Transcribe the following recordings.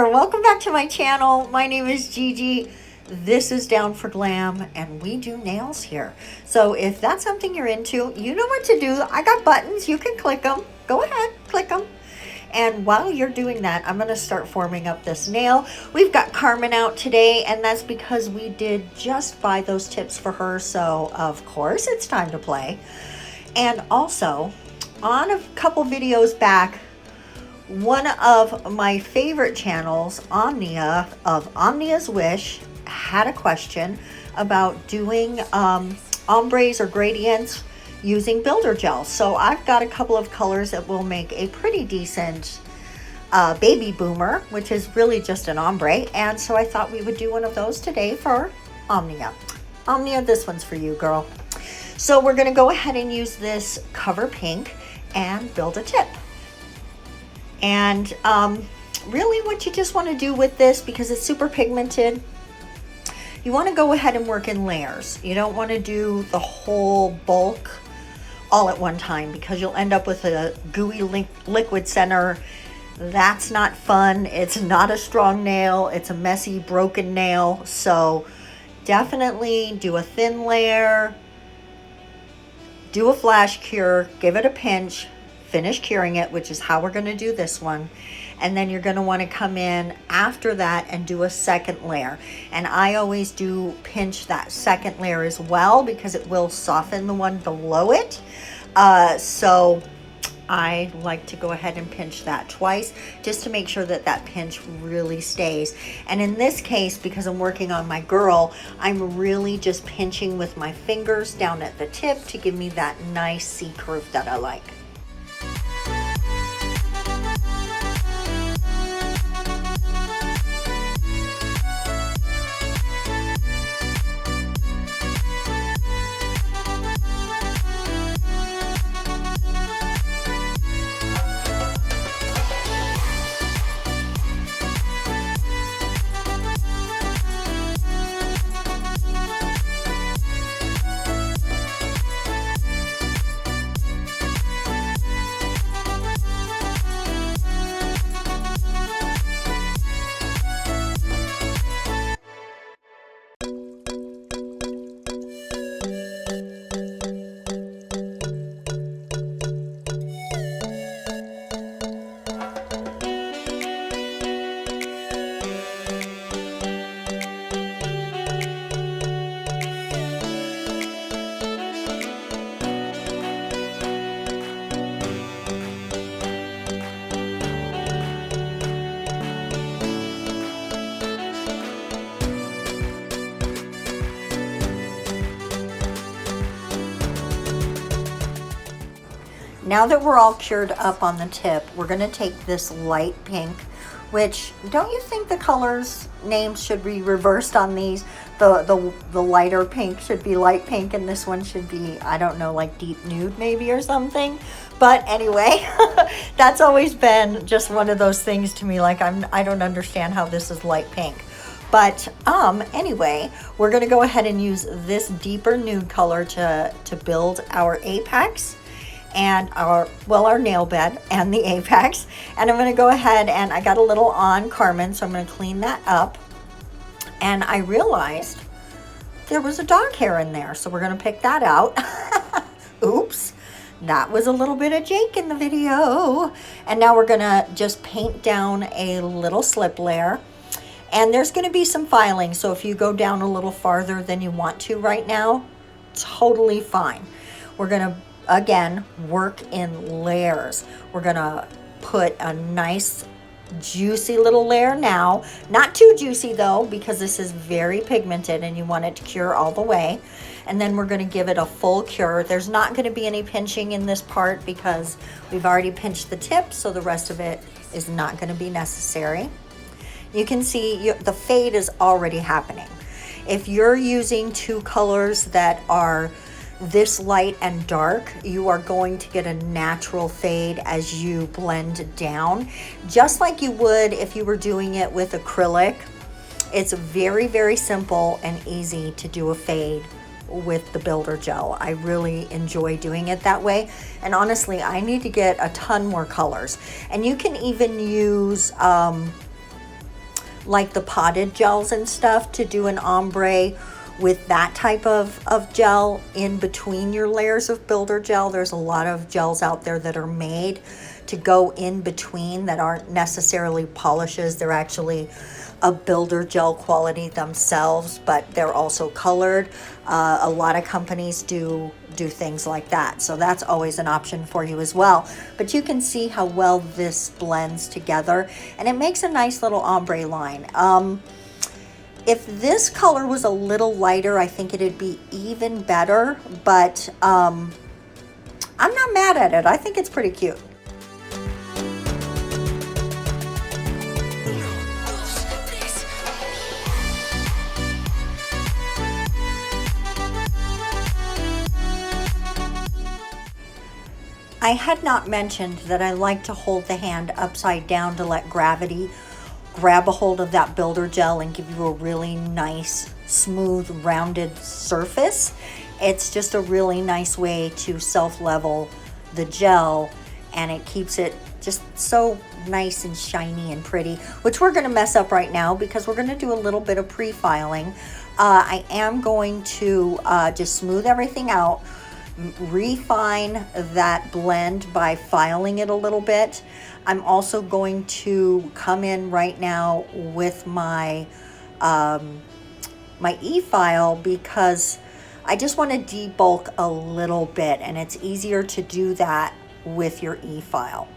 there, welcome back to my channel. My name is Gigi. This is Down for Glam and we do nails here. So if that's something you're into, you know what to do. I got buttons, you can click them. Go ahead, click them. And while you're doing that, I'm gonna start forming up this nail. We've got Carmen out today, and that's because we did just buy those tips for her. So of course it's time to play. And also on a couple videos back, one of my favorite channels, Omnia, of Omnia's Wish, had a question about doing ombres or gradients using builder gel. So I've got a couple of colors that will make a pretty decent baby boomer, which is really just an ombre. And so I thought we would do one of those today for Omnia. Omnia, this one's for you, girl. So we're gonna go ahead and use this cover pink and build a tip. And really what you just want to do with this, because it's super pigmented, you want to go ahead and work in layers. You don't want to do the whole bulk all at one time, because you'll end up with a gooey liquid center. That's not fun. It's not a strong nail. It's a messy, broken nail. So definitely do a thin layer, do a flash cure, give it a pinch, finish curing it, which is how we're going to do this one. And then you're going to want to come in after that and do a second layer. And I always do pinch that second layer as well, because it will soften the one below it. So I like to go ahead and pinch that twice, just to make sure that that pinch really stays. And in this case, because I'm working on my girl, I'm really just pinching with my fingers down at the tip to give me that nice C curve that I like. Now that we're all cured up on the tip, we're going to take this light pink, which, don't you think the colors names should be reversed on these? The lighter pink should be light pink, and this one should be, I don't know, like deep nude maybe or something. But anyway, that's always been just one of those things to me, like I don't understand how this is light pink. But anyway, we're going to go ahead and use this deeper nude color to build our apex and our nail bed and the apex. And I'm going to go ahead, and I got a little on Carmen, so I'm going to clean that up. And I realized there was a dog hair in there, so we're going to pick that out. Oops, that was a little bit of Jake in the video. And now we're going to just paint down a little slip layer. And there's going to be some filing, so if you go down a little farther than you want to right now, totally fine. We're going to again work in layers. We're gonna put a nice juicy little layer now, not too juicy though, because this is very pigmented and you want it to cure all the way. And then we're going to give it a full cure. There's not going to be any pinching in this part because we've already pinched the tip, so the rest of it is not going to be necessary. You can see the fade is already happening. If you're using two colors that are this light and dark, you are going to get a natural fade as you blend down, just like you would if you were doing it with acrylic. It's very, very simple and easy to do a fade with the builder gel. I really enjoy doing it that way. And honestly, I need to get a ton more colors. And you can even use like the potted gels and stuff to do an ombre with that type of gel in between your layers of builder gel. There's a lot of gels out there that are made to go in between that aren't necessarily polishes. They're actually a builder gel quality themselves, but they're also colored. A lot of companies do things like that, so that's always an option for you as well. But you can see how well this blends together, and it makes a nice little ombre line. If this color was a little lighter, I think it'd be even better, but I'm not mad at it. I think it's pretty cute. I had not mentioned that I like to hold the hand upside down to let gravity grab a hold of that builder gel and give you a really nice, smooth, rounded surface. It's just a really nice way to self-level the gel, and it keeps it just so nice and shiny and pretty, which we're going to mess up right now because we're going to do a little bit of pre-filing. I am going to just smooth everything out, refine that blend by filing it a little bit. I'm also going to come in right now with my my e-file because I just want to debulk a little bit, and it's easier to do that with your e-file.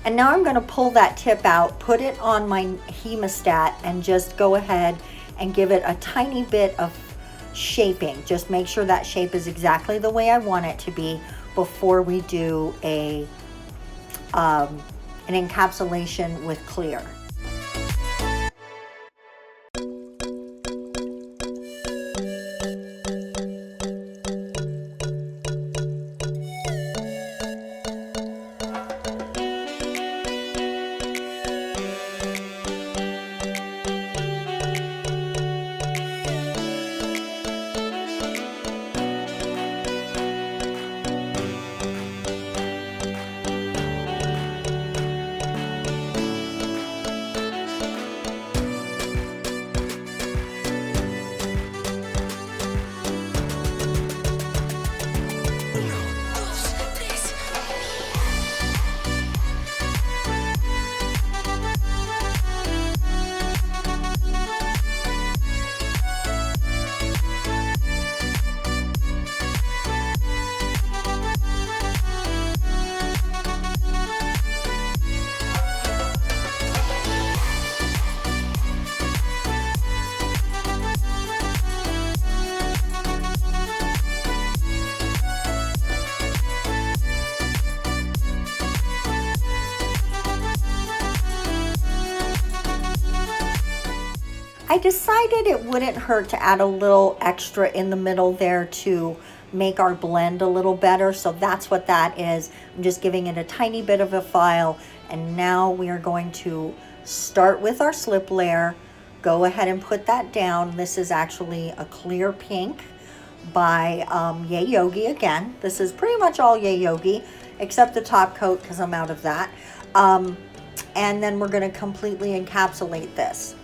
And now I'm going to pull that tip out, put it on my hemostat, and just go ahead and give it a tiny bit of shaping. Just make sure that shape is exactly the way I want it to be before we do an encapsulation with clear. I decided it wouldn't hurt to add a little extra in the middle there to make our blend a little better. So that's what that is. I'm just giving it a tiny bit of a file. And now we are going to start with our slip layer. Go ahead and put that down. This is actually a clear pink by Yayoge again. This is pretty much all Yayoge except the top coat because I'm out of that. And then we're going to completely encapsulate this.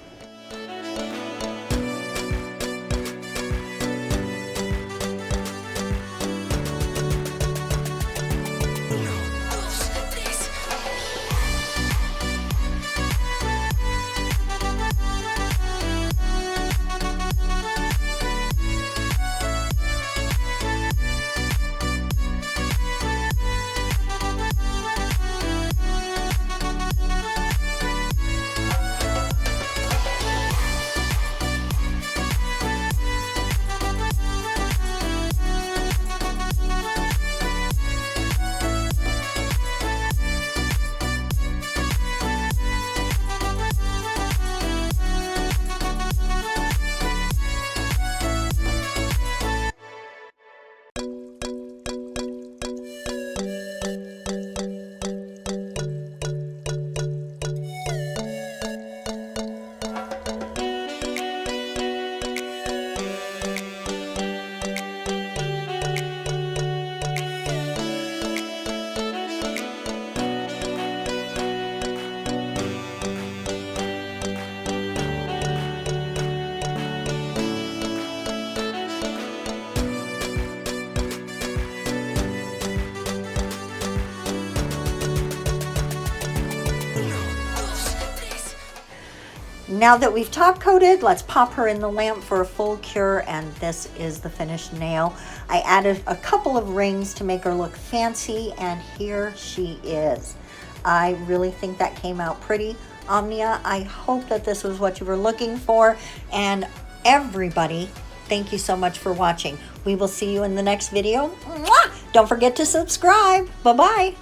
now that we've top coated, let's pop her in the lamp for a full cure, and this is the finished nail. I added a couple of rings to make her look fancy, and here she is. I really think that came out pretty. Omnia, I hope that this was what you were looking for, and everybody, thank you so much for watching. We will see you in the next video. Mwah! Don't forget to subscribe. Bye-bye.